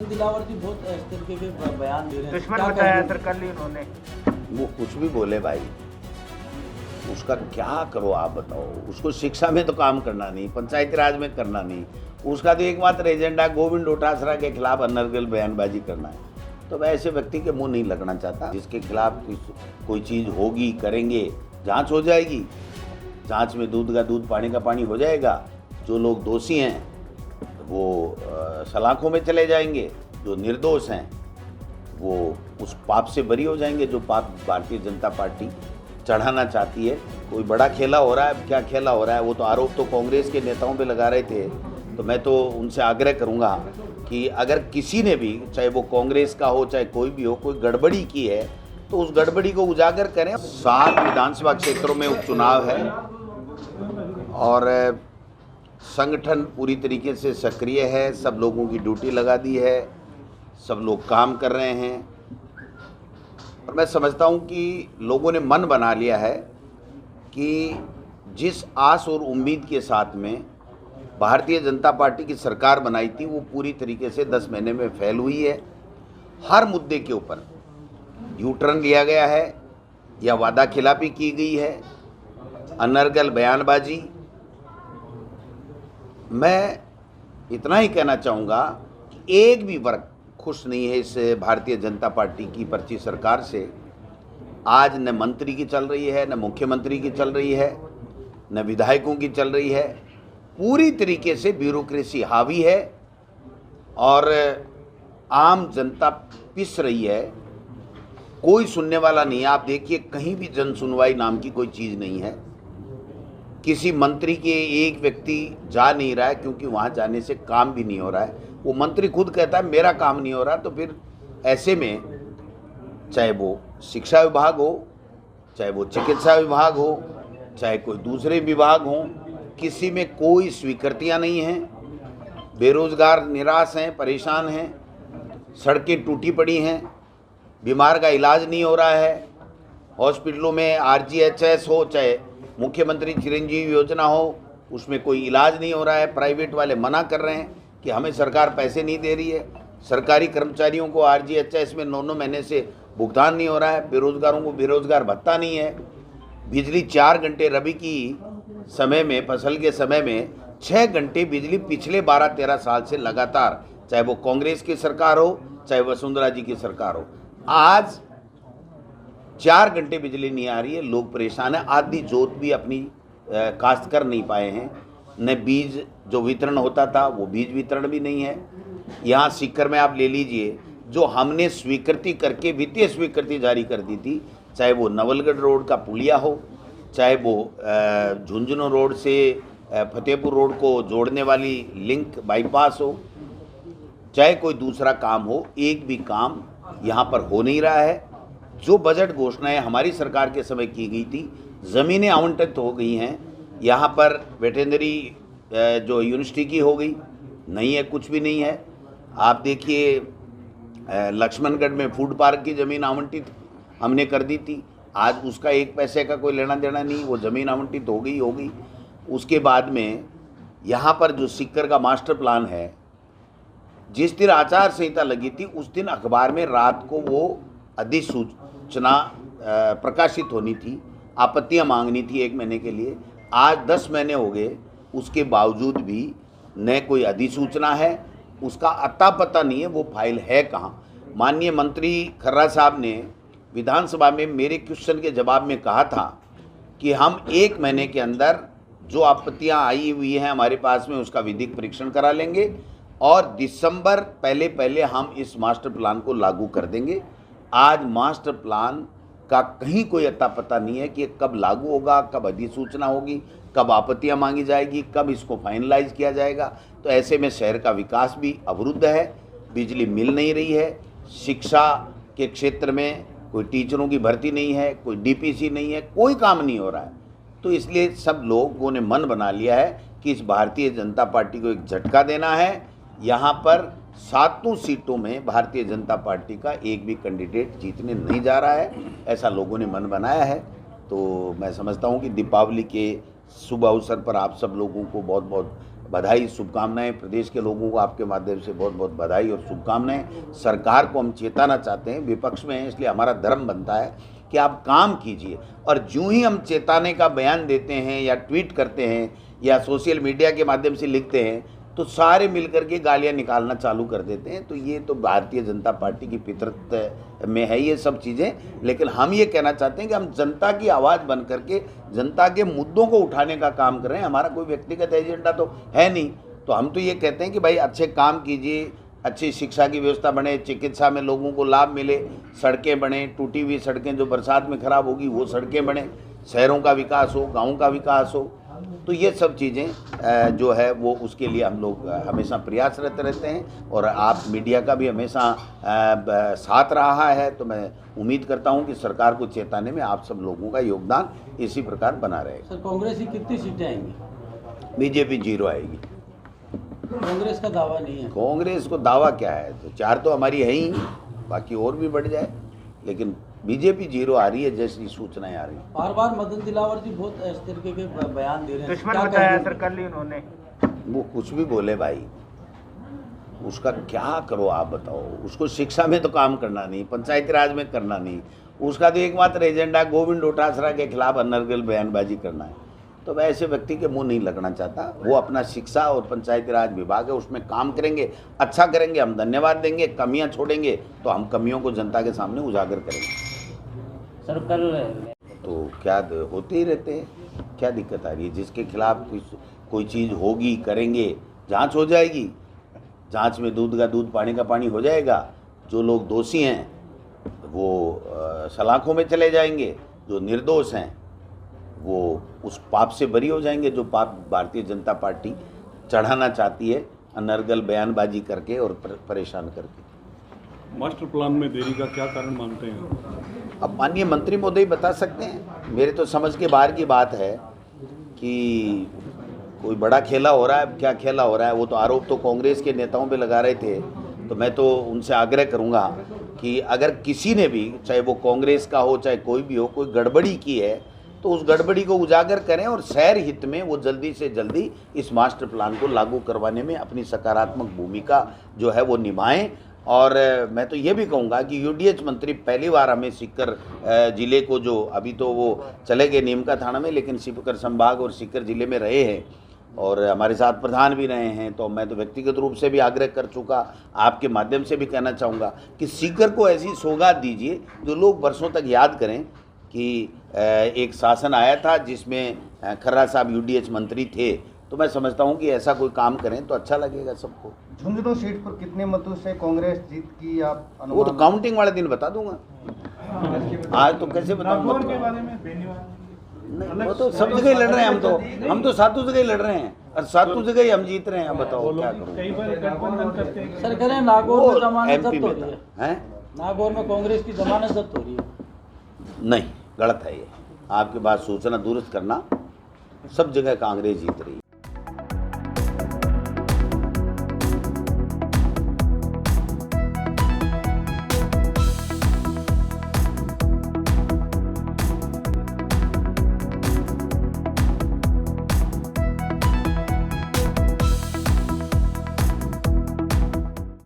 दिलावरती बहुत इस तरीके के बयान दे रहे हैं। दुश्मन क्या बताया कहेंगे? सर कल ही उन्होंने। वो कुछ भी बोले भाई, उसका क्या करो आप बताओ। उसको शिक्षा में तो काम करना नहीं, पंचायती राज में करना नहीं, उसका तो एकमात्र एजेंडा गोविंद डोटासरा के खिलाफ अनर्गल बयानबाजी करना है। तो मैं ऐसे व्यक्ति के मुंह नहीं लगना चाहता। जिसके खिलाफ कोई चीज़ होगी, करेंगे, जांच हो जाएगी, जांच में दूध का दूध पानी का पानी हो जाएगा। जो लोग दोषी हैं वो सलाखों में चले जाएंगे, जो निर्दोष हैं वो उस पाप से बरी हो जाएंगे जो पाप भारतीय जनता पार्टी चढ़ाना चाहती है। कोई बड़ा खेला हो रहा है, क्या खेला हो रहा है, वो तो आरोप तो कांग्रेस के नेताओं पे लगा रहे थे। तो मैं तो उनसे आग्रह करूंगा कि अगर किसी ने भी, चाहे वो कांग्रेस का हो चाहे कोई भी हो, कोई गड़बड़ी की है तो उस गड़बड़ी को उजागर करें। 7 विधानसभा क्षेत्रों में उपचुनाव है और संगठन पूरी तरीके से सक्रिय है। सब लोगों की ड्यूटी लगा दी है, सब लोग काम कर रहे हैं और मैं समझता हूं कि लोगों ने मन बना लिया है कि जिस आस और उम्मीद के साथ में भारतीय जनता पार्टी की सरकार बनाई थी वो पूरी तरीके से 10 महीने में फेल हुई है। हर मुद्दे के ऊपर यू टर्न लिया गया है या वादा खिलाफी की गई है, अनर्गल बयानबाजी। मैं इतना ही कहना चाहूँगा कि एक भी वर्ग खुश नहीं है इस भारतीय जनता पार्टी की पर्ची सरकार से। आज न मंत्री की चल रही है, न मुख्यमंत्री की चल रही है, न विधायकों की चल रही है। पूरी तरीके से ब्यूरोक्रेसी हावी है और आम जनता पिस रही है। कोई सुनने वाला नहीं है। आप देखिए कहीं भी जन सुनवाई नाम की कोई चीज़ नहीं है। किसी मंत्री के एक व्यक्ति जा नहीं रहा है क्योंकि वहाँ जाने से काम भी नहीं हो रहा है। वो मंत्री खुद कहता है मेरा काम नहीं हो रहा। तो फिर ऐसे में चाहे वो शिक्षा विभाग हो, चाहे वो चिकित्सा विभाग हो, चाहे कोई दूसरे विभाग हों, किसी में कोई स्वीकृतियाँ नहीं हैं। बेरोजगार निराश हैं, परेशान हैं, सड़कें टूटी पड़ी हैं, बीमार का इलाज नहीं हो रहा है। हॉस्पिटलों में RGHS हो चाहे मुख्यमंत्री चिरंजीवी योजना हो, उसमें कोई इलाज नहीं हो रहा है। प्राइवेट वाले मना कर रहे हैं कि हमें सरकार पैसे नहीं दे रही है। सरकारी कर्मचारियों को RGHS में 9 महीने से भुगतान नहीं हो रहा है। बेरोजगारों को बेरोजगार भत्ता नहीं है। बिजली 4 घंटे रबी की समय में, फसल के समय में 6 घंटे बिजली पिछले 12-13 साल से लगातार, चाहे वो कांग्रेस की सरकार हो चाहे वसुंधरा जी की सरकार हो, आज 4 घंटे बिजली नहीं आ रही है। लोग परेशान हैं। आधी जोत भी अपनी काश्त कर नहीं पाए हैं। न बीज जो वितरण होता था वो बीज वितरण भी नहीं है। यहाँ सीकर में आप ले लीजिए, जो हमने स्वीकृति करके वित्तीय स्वीकृति जारी कर दी थी, चाहे वो नवलगढ़ रोड का पुलिया हो, चाहे वो झुंझुनू रोड से फतेहपुर रोड को जोड़ने वाली लिंक बाईपास हो, चाहे कोई दूसरा काम हो, एक भी काम यहाँ पर हो नहीं रहा है। जो बजट घोषणाएं हमारी सरकार के समय की गई थी, ज़मीनें आवंटित हो गई हैं। यहाँ पर वेटरनरी जो यूनिवर्सिटी की हो गई, नहीं है, कुछ भी नहीं है। आप देखिए लक्ष्मणगढ़ में फूड पार्क की ज़मीन आवंटित हमने कर दी थी, आज उसका 1 पैसे का कोई लेना देना नहीं। वो ज़मीन आवंटित हो गई। उसके बाद में यहाँ पर जो सीकर का मास्टर प्लान है, जिस दिन आचार संहिता लगी थी उस दिन अखबार में रात को वो अधिसूचना प्रकाशित होनी थी, आपत्तियां मांगनी थी 1 महीने के लिए। आज 10 महीने हो गए, उसके बावजूद भी न कोई अधिसूचना है, उसका अता पता नहीं है वो फाइल है कहाँ। माननीय मंत्री खर्रा साहब ने विधानसभा में मेरे क्वेश्चन के जवाब में कहा था कि हम 1 महीने के अंदर जो आपत्तियां आई हुई हैं हमारे पास में उसका विधिक परीक्षण करा लेंगे और दिसंबर पहले हम इस मास्टर प्लान को लागू कर देंगे। आज मास्टर प्लान का कहीं कोई अता पता नहीं है कि कब लागू होगा, कब अधिसूचना होगी, कब आपत्तियां मांगी जाएगी, कब इसको फाइनलाइज किया जाएगा। तो ऐसे में शहर का विकास भी अवरुद्ध है, बिजली मिल नहीं रही है, शिक्षा के क्षेत्र में कोई टीचरों की भर्ती नहीं है, कोई DPC नहीं है, कोई काम नहीं हो रहा है। तो इसलिए सब लोगों ने मन बना लिया है कि इस भारतीय जनता पार्टी को एक झटका देना है। यहाँ पर 7 सीटों में भारतीय जनता पार्टी का एक भी कैंडिडेट जीतने नहीं जा रहा है, ऐसा लोगों ने मन बनाया है। तो मैं समझता हूँ कि दीपावली के शुभ अवसर पर आप सब लोगों को बहुत बहुत बधाई, शुभकामनाएं। प्रदेश के लोगों को आपके माध्यम से बहुत बहुत बधाई और शुभकामनाएं। सरकार को हम चेताना चाहते हैं, विपक्ष में हैं इसलिए हमारा धर्म बनता है कि आप काम कीजिए, और यूं ही हम चेताने का बयान देते हैं या ट्वीट करते हैं या सोशल मीडिया के माध्यम से लिखते हैं तो सारे मिलकर के गालियां निकालना चालू कर देते हैं। तो ये तो भारतीय जनता पार्टी की फितरत में है ये सब चीज़ें। लेकिन हम ये कहना चाहते हैं कि हम जनता की आवाज़ बन करके जनता के मुद्दों को उठाने का काम कर रहे हैं। हमारा कोई व्यक्तिगत एजेंडा तो है नहीं। तो हम तो ये कहते हैं कि भाई अच्छे काम कीजिए, अच्छी शिक्षा की व्यवस्था बने, चिकित्सा में लोगों को लाभ मिले, सड़कें बने, टूटी हुई सड़कें जो बरसात में खराब होगी वो सड़कें बने, शहरों का विकास हो, गाँव का विकास हो। तो ये सब चीज़ें जो है वो उसके लिए हम लोग हमेशा प्रयासरत रहते हैं, और आप मीडिया का भी हमेशा साथ रहा है। तो मैं उम्मीद करता हूं कि सरकार को चेताने में आप सब लोगों का योगदान इसी प्रकार बना रहेगा। सर, कांग्रेस की कितनी सीटें आएंगी? बीजेपी 0 आएगी। कांग्रेस का दावा नहीं है। कांग्रेस को दावा क्या है, तो 4 तो हमारी है ही, बाकी और भी बढ़ जाए, लेकिन बीजेपी 0 आ रही है जैसी सूचनाएं आ रही हैं। बार बार मदन दिलावर जी बहुत इस तरीके के बयान दे रहे हैं। दुश्मन बताया सर कल ही उन्होंने। वो कुछ भी बोले भाई, उसका क्या करो आप बताओ। उसको शिक्षा में तो काम करना नहीं, पंचायती राज में करना नहीं, उसका तो एकमात्र एजेंडा गोविंद डोटासरा के खिलाफ अनर्गल बयानबाजी करना है। तो मैं ऐसे व्यक्ति के मुंह नहीं लगना चाहता। वो अपना शिक्षा और पंचायती राज विभाग है, उसमें काम करेंगे, अच्छा करेंगे, हम धन्यवाद देंगे। कमियां छोड़ेंगे तो हम कमियों को जनता के सामने उजागर करेंगे। सर, कल तो क्या होते ही रहते हैं, क्या दिक्कत आ रही है? जिसके खिलाफ कोई चीज़ होगी, करेंगे, जांच हो जाएगी, जांच में दूध का दूध पानी का पानी हो जाएगा। जो लोग दोषी हैं वो सलाखों में चले जाएंगे, जो निर्दोष हैं वो उस पाप से बरी हो जाएंगे जो पाप भारतीय जनता पार्टी चढ़ाना चाहती है अनर्गल बयानबाजी करके और परेशान करके। मास्टर प्लान में देरी का क्या कारण मानते हैं? अब माननीय मंत्री महोदय बता सकते हैं। मेरे तो समझ के बाहर की बात है कि कोई बड़ा खेला हो रहा है। क्या खेला हो रहा है, वो तो आरोप तो कांग्रेस के नेताओं पे लगा रहे थे। तो मैं तो उनसे आग्रह करूंगा कि अगर किसी ने भी, चाहे वो कांग्रेस का हो चाहे कोई भी हो, कोई गड़बड़ी की है तो उस गड़बड़ी को उजागर करें और शहर हित में वो जल्दी से जल्दी इस मास्टर प्लान को लागू करवाने में अपनी सकारात्मक भूमिका जो है वो निभाएं। और मैं तो ये भी कहूँगा कि यूडीएच मंत्री पहली बार हमें सीकर ज़िले को, जो अभी तो वो चले गए नीमका थाना में, लेकिन सीकर संभाग और सीकर ज़िले में रहे हैं और हमारे साथ प्रधान भी रहे हैं। तो मैं तो व्यक्तिगत रूप से भी आग्रह कर चुका, आपके माध्यम से भी कहना चाहूँगा कि सीकर को ऐसी सौगात दीजिए जो लोग वर्षों तक याद करें कि एक शासन आया था जिसमें खर्रा साहब यूडीएच मंत्री थे। तो मैं समझता हूं कि ऐसा कोई काम करें तो अच्छा लगेगा सबको। झुंझुनू सीट पर कितने मतों से कांग्रेस जीत की आप अनुमान? वो तो काउंटिंग वाले दिन बता दूंगा, आज तो कैसे बताऊंगा। नहीं, वो तो सब जगह लड़ रहे हैं। हम तो सातों जगह लड़ रहे हैं और सातों जगह ही हम जीत रहे हैं। अब बताओ क्या करूं। सर, कह रहे हैं नागौर में जमानत जब्त हो रही है। नागौर में कांग्रेस की जमानत जब्त हो रही है। नहीं, गलत है ये। आपके पास सूचना दुरुस्त करना, सब जगह कांग्रेस जीत रही है।